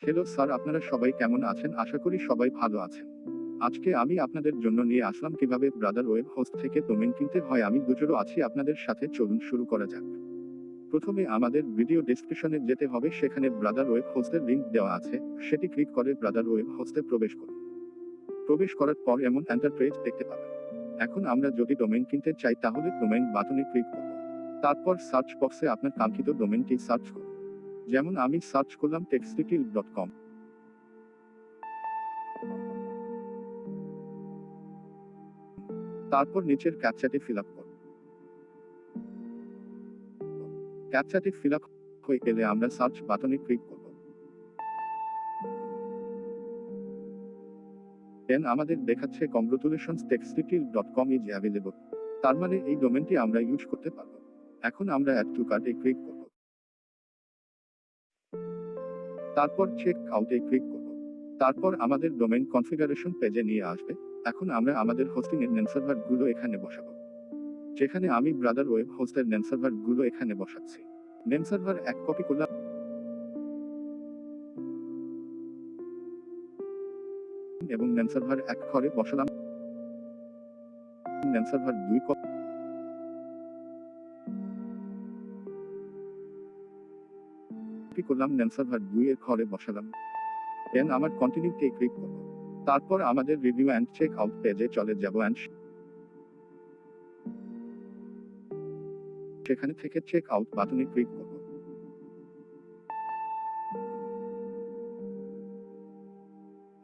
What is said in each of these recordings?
Hello sir, আপনারা সবাই কেমন আছেন? আশা করি সবাই ভালো আছেন। আজকে আমি আপনাদের জন্য নিয়ে আসলাম কিভাবে ব্রাদার ওয়েব হোস্ট থেকে ডোমেইন কিনতে হয়। আমি দুজোরও আছি আপনাদের সাথে, চলুন শুরু করা যাক। প্রথমে আমাদের ভিডিও ডেসক্রিপশনে যেতে হবে, সেখানে ব্রাদার ওয়েব হোস্টের লিংক দেওয়া আছে, সেটি ক্লিক করে ব্রাদার ওয়েব হোস্টে প্রবেশ করুন। প্রবেশ করার পর এমন এন্টারপ্রাইজ দেখতে পাবেন। এখন আমরা যদি ডোমেইন কিনতে চাই তাহলে ডোমেইন বাটনে ক্লিক করব। তারপর সার্চ বক্সে আপনার কাঙ্ক্ষিত ডোমেইনটি সার্চ করুন। যেমন আমি সার্চ করলাম textile.com। তারপর নিচের ক্যাপচাটি ফিল আপ করুন। ক্যাপচাটি ফিল আপ হয়ে গেলে আমরা সার্চ বাটনে ক্লিক করব। দেন আমাদের দেখাচ্ছে কংগ্রাচুলেশনস textile.com ইজ অ্যাভেলেবল। তার মানে এই ডোমেনটি আমরা ইউজ করতে পারব। এখন আমরা অ্যাড টু কার্টে ক্লিক করব। তারপর চেক আউটে ক্লিক করব। তারপর আমাদের ডোমেইন কনফিগারেশন পেজে নিয়ে আসবে। এখন আমরা আমাদের হোস্টিং এর নেম সার্ভার গুলো এখানে বসাবো। যেখানে আমি ব্রাদার ওয়েব হোস্টের নেম সার্ভার গুলো এখানে বসাচ্ছি। নেম সার্ভার 1 কপি করলাম এবং নেম সার্ভার 1 ঘরে বসালাম। নেম সার্ভার 2 কপি করলাম, নেম সার্ভার 2 এর ঘরে বসালাম। দেন আমার কন্টিনিউতে ক্লিক করব। তারপর আমাদের রিভিউ অ্যান্ড চেক আউট পেজে চলে যাব অ্যান্ড সেখানে থেকে চেক আউট বাটনে ক্লিক করব।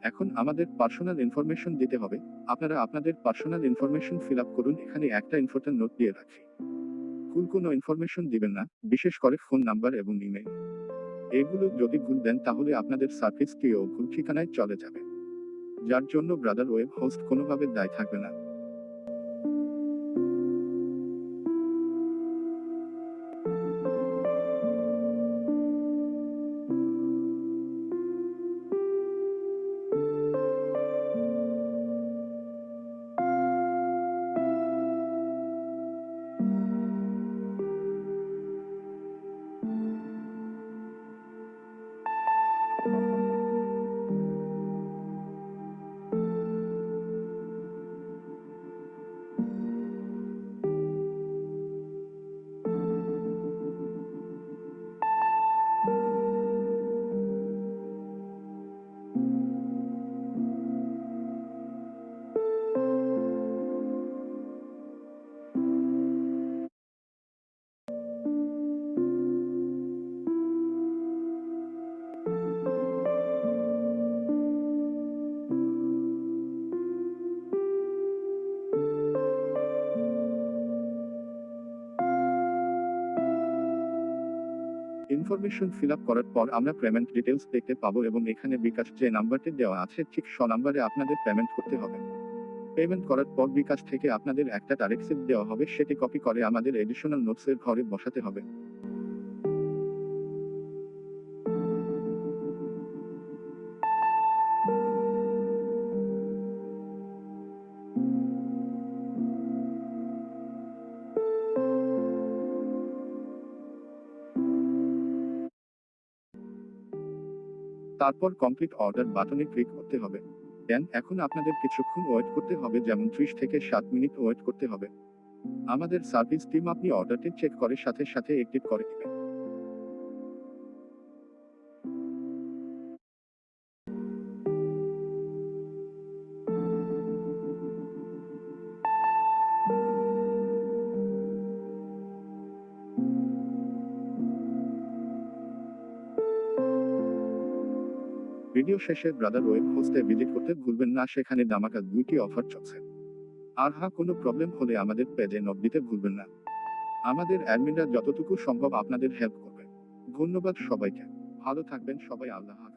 এখন আমাদের পার্সোনাল ইনফরমেশন দিতে হবে। আপনারা আপনাদের পার্সোনাল ইনফরমেশন ফিল আপ করুন। এখানে একটা ইম্পর্টেন্ট নোট দিয়ে রাখি, ভুল কোনো ইনফরমেশন দিবেন না, বিশেষ করে ফোন নাম্বার এবং ইমেইল। এগুলো যদি ভুল দেন তাহলে আপনাদের সার্ভিসটিও ভুল ঠিকানায় চলে যাবে, যার জন্য ব্রাদার ওয়েব হোস্ট কোনোভাবে দায়ী থাকবে না। ইনফরমেশন ফিল আপ করার পর আমরা পেমেন্ট ডিটেলস দেখতে পাবো এবং এখানে বিকাশ যে নাম্বারটি দেওয়া আছে ঠিক সে নাম্বারে আপনাদের পেমেন্ট করতে হবে। পেমেন্ট করার পর বিকাশ থেকে আপনাদের একটা তারিখ সিট দেওয়া হবে, সেটি কপি করে আমাদের এডিশনাল নোটসের ঘরে বসাতে হবে। তারপর কমপ্লিট অর্ডার বাটনে ক্লিক করতে হবে। দেন এখন আপনাদের কিছুক্ষণ ওয়েট করতে হবে, যেমন 30 থেকে 7 মিনিট ওয়েট করতে হবে। আমাদের সার্ভিস টিম আপনি অর্ডারটি চেক করে সাথে সাথে অ্যাক্টিভ করে দিবে। ভিডিও শেষে ব্রাদার ওয়েব হোস্টে ভিজিট করতে ভুলবেন না, সেখানে ধামাকা 2টি অফার চলছে। আর হ্যাঁ, কোনো প্রবলেম হলে আমাদের পেজে নক দিতে ভুলবেন না। আমাদের অ্যাডমিনরা যতটুকু সম্ভব আপনাদের হেল্প করবে। ধন্যবাদ সবাইকে। ভালো থাকবেন সবাই, আল্লাহ হাফেজ।